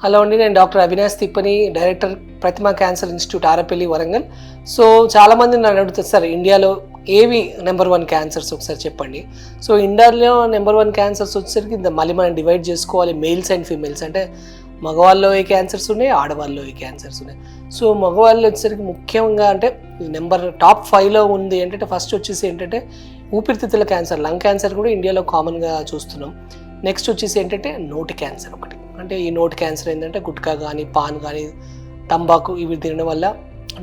Hello అండి, నేను doctor Avinash Tippani, director Pratima cancer institute, Arapalli, Warangal. So చాలామంది నన్ను అడుగుతారు, సార్ ఇండియాలో ఏవి నెంబర్ 1 క్యాన్సర్స్ ఒకసారి చెప్పండి. సో ఇండియాలో నెంబర్ 1 క్యాన్సర్స్ వచ్చేసరికి మళ్ళీ మనం డివైడ్ చేసుకోవాలి, మేల్స్ అండ్ ఫీమేల్స్. అంటే మగవాళ్ళలో ఏ క్యాన్సర్స్ ఉన్నాయి, ఆడవాళ్ళలో ఏ క్యాన్సర్స్ ఉన్నాయి. సో మగవాళ్ళు వచ్చేసరికి ముఖ్యంగా అంటే టాప్ 5లో ఉంది ఏంటంటే, ఫస్ట్ వచ్చేసి ఏంటంటే ఊపిరితిత్తుల క్యాన్సర్, లంగ్ క్యాన్సర్ కూడా ఇండియాలో కామన్గా చూస్తున్నాం. నెక్స్ట్ వచ్చేసి ఏంటంటే నోటి క్యాన్సర్ ఒకటి. అంటే ఈ నోటి క్యాన్సర్ ఏంటంటే గుట్కా కానీ, పాన్ కానీ, తంబాకు ఇవి తినడం వల్ల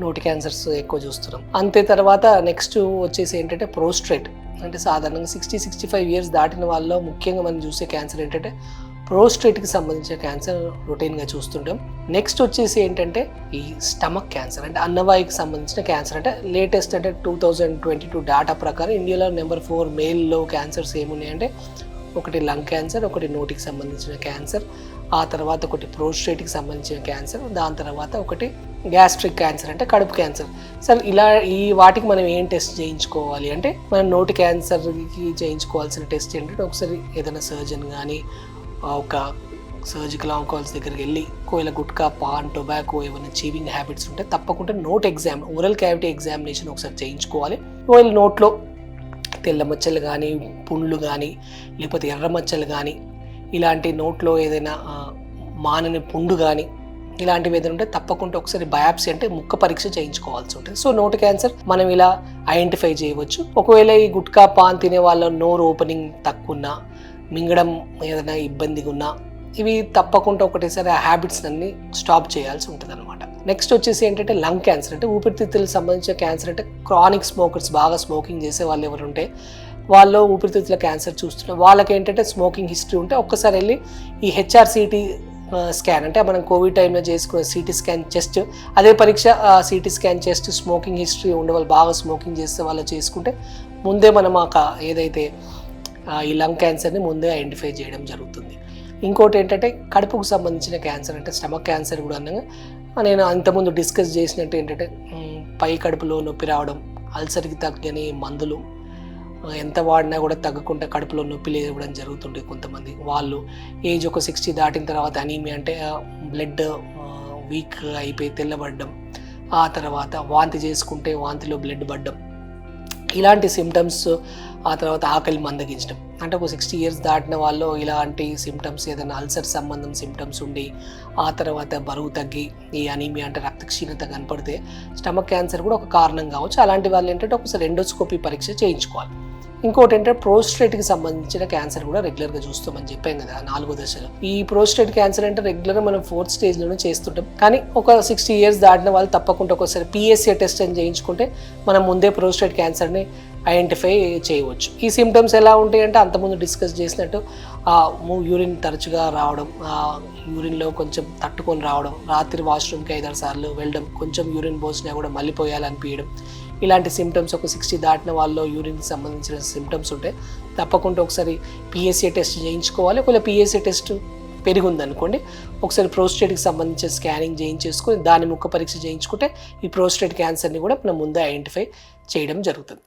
నోటి క్యాన్సర్స్ ఎక్కువ చూస్తున్నాం. అంతే తర్వాత నెక్స్ట్ వచ్చేసి ఏంటంటే ప్రోస్ట్రేట్. అంటే సాధారణంగా 60-65 ఇయర్స్ దాటిన వాళ్ళలో ముఖ్యంగా మనం చూసే క్యాన్సర్ ఏంటంటే ప్రోస్ట్రేట్కి సంబంధించిన క్యాన్సర్ రొటీన్గా చూస్తుంటాం. నెక్స్ట్ వచ్చేసి ఏంటంటే ఈ స్టమక్ క్యాన్సర్, అంటే అన్నవాయుకి సంబంధించిన క్యాన్సర్. అంటే లేటెస్ట్ అంటే 2022 డేటా ప్రకారం ఇండియాలో నెంబర్ 4 మేల్లో క్యాన్సర్స్ ఏమున్నాయంటే ఒకటి లంగ్ క్యాన్సర్, ఒకటి నోటికి సంబంధించిన క్యాన్సర్, ఆ తర్వాత ఒకటి ప్రోస్ట్రేట్కి సంబంధించిన క్యాన్సర్, దాని తర్వాత ఒకటి గ్యాస్ట్రిక్ క్యాన్సర్ అంటే కడుపు క్యాన్సర్. సార్ ఇలా వాటికి మనం ఏం టెస్ట్ చేయించుకోవాలి అంటే, మనం నోటి క్యాన్సర్కి చేయించుకోవాల్సిన టెస్ట్ ఏంటంటే ఒకసారి ఏదైనా సర్జన్ కానీ ఒక సర్జికల్ ఆంకాలజీ దగ్గరికి వెళ్ళి ఒకవేళ గుట్కా, పాన్, టొబాకో ఏమైనా చీవింగ్ హ్యాబిట్స్ ఉంటే తప్పకుండా note exam, oral cavity examination ఒకసారి చేయించుకోవాలి. ఒకవేళ నోట్లో తెల్ల మచ్చలు కానీ, పుండ్లు కానీ, లేకపోతే ఎర్ర మచ్చలు కానీ, ఇలాంటి నోట్లో ఏదైనా మానని పుండు కానీ ఇలాంటివి ఏదైనా ఉంటే తప్పకుండా ఒకసారి బయాప్సీ అంటే ముక్క పరీక్ష చేయించుకోవాల్సి ఉంటుంది. సో నోటి క్యాన్సర్ మనం ఇలా ఐడెంటిఫై చేయవచ్చు. ఒకవేళ ఈ గుట్కా, పాన్ తినే వాళ్ళ నోరు ఓపెనింగ్ తక్కువ ఉన్నా, మింగడం ఏదైనా ఇబ్బందిగా ఉన్నా, ఇవి తప్పకుండా ఒకటేసారి ఆ హ్యాబిట్స్ అన్ని స్టాప్ చేయాల్సి ఉంటుంది అనమాట. నెక్స్ట్ వచ్చేసి ఏంటంటే లంగ్ క్యాన్సర్, అంటే ఊపిరితిత్తులకు సంబంధించిన క్యాన్సర్. అంటే క్రానిక్ స్మోకర్స్, బాగా స్మోకింగ్ చేసే వాళ్ళు ఎవరు ఉంటే వాళ్ళు ఊపిరితిత్తుల క్యాన్సర్ చూస్తున్నారు. వాళ్ళకి ఏంటంటే స్మోకింగ్ హిస్టరీ ఉంటే ఒక్కసారి వెళ్ళి ఈ హెచ్ఆర్సిటీ స్కాన్, అంటే మనం కోవిడ్ టైంలో చేసుకునే సిటీ స్కాన్ చెస్ట్, అదే పరీక్ష CT scan chest, smoking history ఉండే వాళ్ళు, బాగా స్మోకింగ్ చేస్తే వాళ్ళు చేసుకుంటే ముందే మనం ఏదైతే ఈ లంగ్ క్యాన్సర్ని ముందే ఐడెంటిఫై చేయడం జరుగుతుంది. ఇంకోటి ఏంటంటే కడుపుకు సంబంధించిన క్యాన్సర్, అంటే స్టమక్ క్యాన్సర్ కూడా అన్నగా నేను అంతకుముందు డిస్కస్ చేసినట్టు ఏంటంటే పై కడుపులో నొప్పి రావడం, అల్సర్కి తగ్గని మందులు ఎంత వాడినా కూడా తగ్గకుండా కడుపులో నొప్పి లేవడం జరుగుతుండే కొంతమంది. వాళ్ళు ఏజ్ ఒక 60 దాటిన తర్వాత అనీమియా, అంటే బ్లడ్ వీక్ అయిపోయి తెల్లబడడం, ఆ తర్వాత వాంతి చేసుకుంటే వాంతిలో బ్లడ్ పడడం, ఇలాంటి సిమ్టమ్స్. ఆ తర్వాత ఆకలి మందగించడం, అంటే ఒక 60 ఇయర్స్ దాటిన వాళ్ళు ఇలాంటి సిమ్టమ్స్, ఏదైనా అల్సర్ సంబంధం సిమ్టమ్స్ ఉండి ఆ తర్వాత బరువు తగ్గి ఈ అనీమియా అంటే రక్తక్షీణత కనపడితే స్టమక్ క్యాన్సర్ కూడా ఒక కారణం కావచ్చు. అలాంటి వాళ్ళు ఏంటంటే ఒకసారి ఎండోస్కోపీ పరీక్ష చేయించుకోవాలి. ఇంకోటి ఏంటంటే ప్రోస్ట్రేట్కి సంబంధించిన క్యాన్సర్ కూడా రెగ్యులర్గా చూస్తామని చెప్పాం కదా 4వ దశలో. ఈ ప్రోస్ట్రేట్ క్యాన్సర్ అంటే రెగ్యులర్గా మనం 4th స్టేజ్లోనే చేస్తుంటాం. కానీ ఒక 60 ఇయర్స్ దాటిన వాళ్ళు తప్పకుండా ఒకసారి PSA టెస్ట్ అని చేయించుకుంటే మనం ముందే ప్రోస్ట్రేట్ క్యాన్సర్ని ఐడెంటిఫై చేయవచ్చు. ఈ సిమ్టమ్స్ ఎలా ఉంటాయంటే అంతకుముందు డిస్కస్ చేసినట్టు యూరిన్ తరచుగా రావడం, యూరిన్లో కొంచెం తట్టుకొని రావడం, రాత్రి వాష్రూమ్కి 5-6 సార్లు వెళ్ళడం, కొంచెం యూరిన్ పోసినా కూడా మళ్ళీ పోయాలనిపించడం, ఇలాంటి సిమ్టమ్స్ ఒక 60 దాటిన వాళ్ళలో యూరిన్కి సంబంధించిన సిమ్టమ్స్ ఉంటే తప్పకుండా ఒకసారి PSA టెస్ట్ చేయించుకోవాలి. ఒకవేళ PSA టెస్ట్ పెరిగిందనుకోండి ఒకసారి ప్రోస్టేట్కి సంబంధించిన స్కానింగ్ చేయించేసుకొని దాని ముక్క పరీక్ష చేయించుకుంటే ఈ ప్రోస్టేట్ క్యాన్సర్ని కూడా మనం ముందే ఐడెంటిఫై చేయడం జరుగుతుంది.